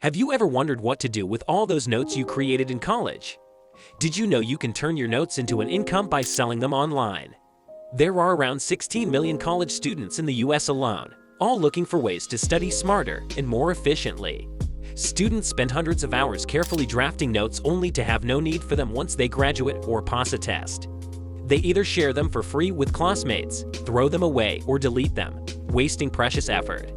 Have you ever wondered what to do with all those notes you created in college? Did you know you can turn your notes into an income by selling them online? There are around 16 million college students in the US alone, all looking for ways to study smarter and more efficiently. Students spend hundreds of hours carefully drafting notes only to have no need for them once they graduate or pass a test. They either share them for free with classmates, throw them away, or delete them, wasting precious effort.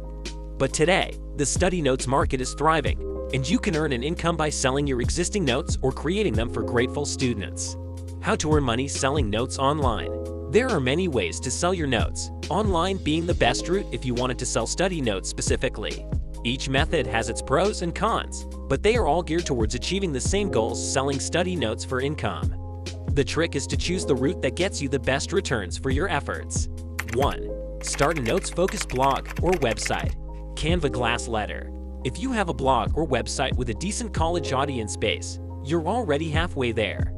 But today, the study notes market is thriving, and you can earn an income by selling your existing notes or creating them for grateful students. How to earn money selling notes online. There are many ways to sell your notes, online being the best route if you wanted to sell study notes specifically. Each method has its pros and cons, but they are all geared towards achieving the same goals: selling study notes for income. The trick is to choose the route that gets you the best returns for your efforts. 1. Start a notes-focused blog or website. Canva Glass Letter. If you have a blog or website with a decent college audience base, you're already halfway there.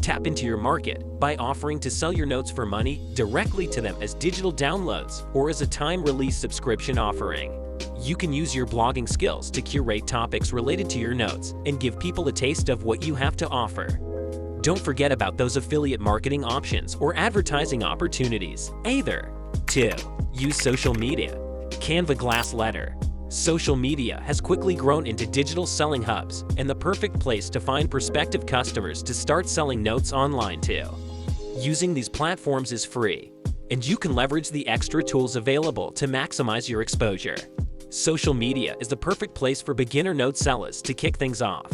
Tap into your market by offering to sell your notes for money directly to them as digital downloads or as a time-release subscription offering. You can use your blogging skills to curate topics related to your notes and give people a taste of what you have to offer. Don't forget about those affiliate marketing options or advertising opportunities either. 2. Use social media. Canva Glass Letter. Social media has quickly grown into digital selling hubs and the perfect place to find prospective customers to start selling notes online to. Using these platforms is free, and you can leverage the extra tools available to maximize your exposure. Social media is the perfect place for beginner note sellers to kick things off.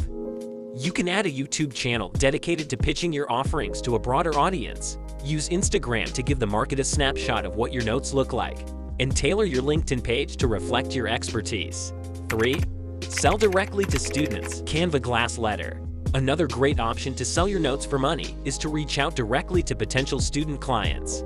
You can add a YouTube channel dedicated to pitching your offerings to a broader audience. Use Instagram to give the market a snapshot of what your notes look like, and tailor your LinkedIn page to reflect your expertise. 3. Sell directly to students. Canva Glass Letter. Another great option to sell your notes for money is to reach out directly to potential student clients.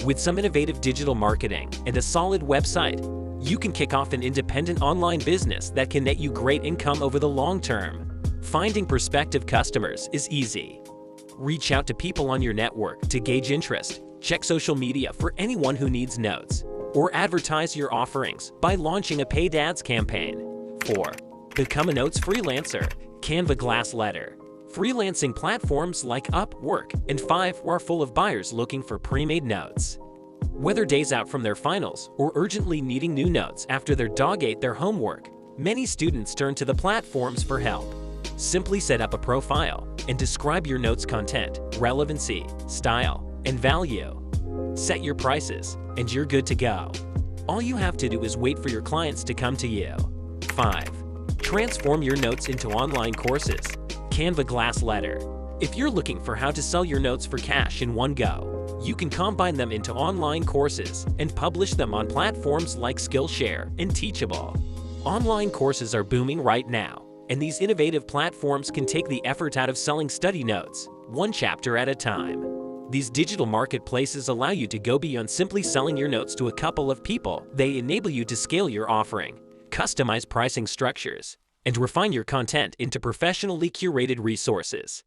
With some innovative digital marketing and a solid website, you can kick off an independent online business that can net you great income over the long term. Finding prospective customers is easy. Reach out to people on your network to gauge interest, check social media for anyone who needs notes, or advertise your offerings by launching a paid ads campaign. 4. Become a notes freelancer. Canva Glass Letter. Freelancing platforms like Upwork and Fiverr are full of buyers looking for pre-made notes. Whether days out from their finals or urgently needing new notes after their dog ate their homework, many students turn to the platforms for help. Simply set up a profile and describe your notes' content, relevancy, style, and value. Set your prices, and you're good to go. All you have to do is wait for your clients to come to you. 5. Transform your notes into online courses. Canva Glass Letter. If you're looking for how to sell your notes for cash in one go, you can combine them into online courses and publish them on platforms like Skillshare and Teachable. Online courses are booming right now, and these innovative platforms can take the effort out of selling study notes, one chapter at a time. These digital marketplaces allow you to go beyond simply selling your notes to a couple of people. They enable you to scale your offering, customize pricing structures, and refine your content into professionally curated resources.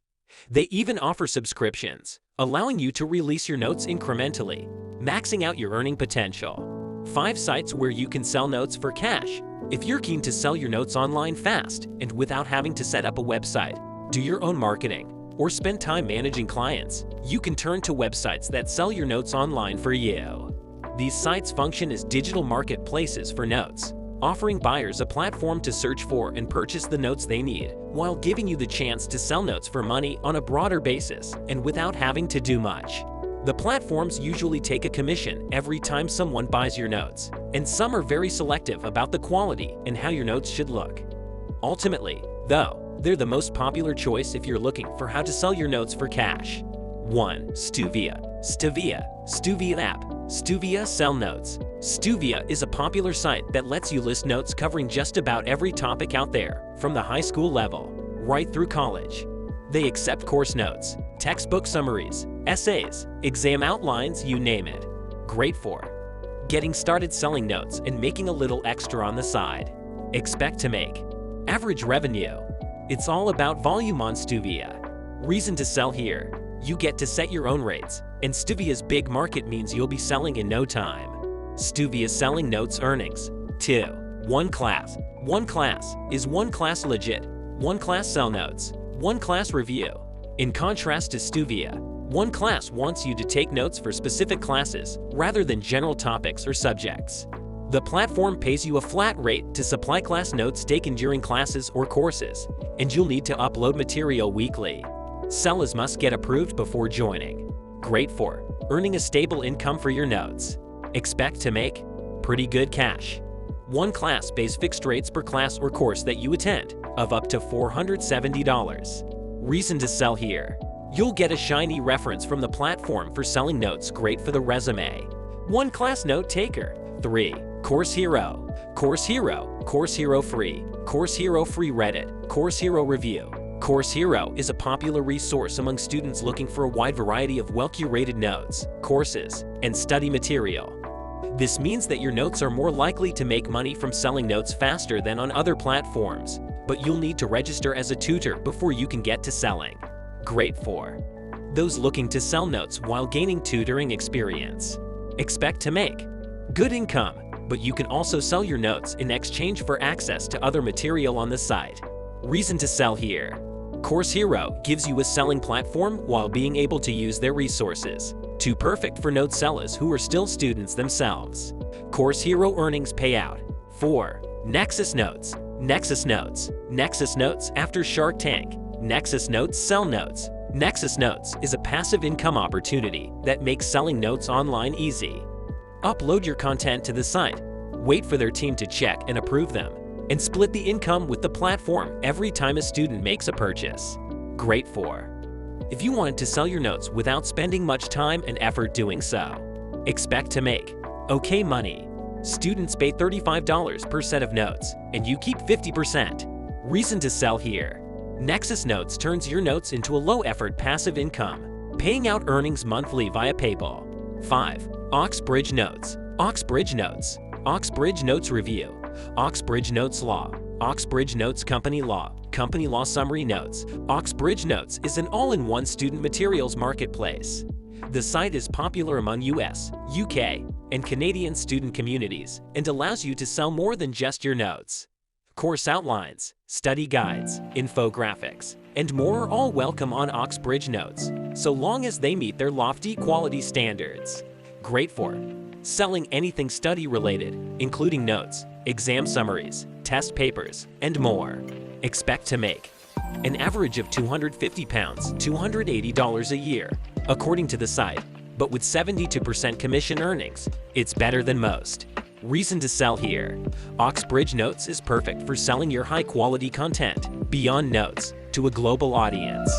They even offer subscriptions, allowing you to release your notes incrementally, maxing out your earning potential. 5 sites where you can sell notes for cash. If you're keen to sell your notes online fast and without having to set up a website, do your own marketing, or spend time managing clients, you can turn to websites that sell your notes online for you. These sites function as digital marketplaces for notes, offering buyers a platform to search for and purchase the notes they need, while giving you the chance to sell notes for money on a broader basis and without having to do much. The platforms usually take a commission every time someone buys your notes, and some are very selective about the quality and how your notes should look. Ultimately, though, they're the most popular choice if you're looking for how to sell your notes for cash. 1. Stuvia. Stuvia app. Stuvia Sell Notes. Stuvia is a popular site that lets you list notes covering just about every topic out there, from the high school level right through college. They accept course notes, textbook summaries, essays, exam outlines, you name it. Great for getting started selling notes and making a little extra on the side. Expect to make average revenue. It's all about volume on Stuvia. Reason to sell here. You get to set your own rates, and Stuvia's big market means you'll be selling in no time. Stuvia Selling Notes Earnings. 2. One class. One class. Is one class legit? One class sell notes. One class review. In contrast to Stuvia, one class wants you to take notes for specific classes rather than general topics or subjects. The platform pays you a flat rate to supply class notes taken during classes or courses, and you'll need to upload material weekly. Sellers must get approved before joining. Great for earning a stable income for your notes. Expect to make pretty good cash. One class pays fixed rates per class or course that you attend of up to $470. Reason to sell here. You'll get a shiny reference from the platform for selling notes, great for the resume. One class note taker. 3. Course Hero. Course Hero. Course Hero Free. Course Hero Free Reddit. Course Hero Review. Course Hero is a popular resource among students looking for a wide variety of well-curated notes, courses, and study material. This means that your notes are more likely to make money from selling notes faster than on other platforms, but you'll need to register as a tutor before you can get to selling. Great for those looking to sell notes while gaining tutoring experience. Expect to make good income, but you can also sell your notes in exchange for access to other material on the site. Reason to sell here. Course Hero gives you a selling platform while being able to use their resources. Too perfect for note sellers who are still students themselves. Course Hero earnings payout. 4. Nexus Notes. Nexus Notes. Nexus Notes after Shark Tank. Nexus Notes sell notes. Nexus Notes is a passive income opportunity that makes selling notes online easy. Upload your content to the site, wait for their team to check and approve them, and split the income with the platform every time a student makes a purchase. Great for if you wanted to sell your notes without spending much time and effort doing so. Expect to make okay money. Students pay $35 per set of notes, and you keep 50%. Reason to sell here. Nexus Notes turns your notes into a low-effort passive income, paying out earnings monthly via PayPal. 5. Oxbridge Notes. Oxbridge Notes. Oxbridge Notes Review. Oxbridge Notes Law. Oxbridge Notes Company Law. Company Law Summary Notes. Oxbridge Notes is an all-in-one student materials marketplace. The site is popular among US, UK, and Canadian student communities and allows you to sell more than just your notes. Course outlines, study guides, infographics, and more are all welcome on Oxbridge Notes, so long as they meet their lofty quality standards. Great for selling anything study-related, including notes, exam summaries, test papers, and more. Expect to make an average of £250, $280 a year, according to the site, but with 72% commission earnings, it's better than most. Reason to sell here. Oxbridge Notes is perfect for selling your high-quality content beyond notes to a global audience.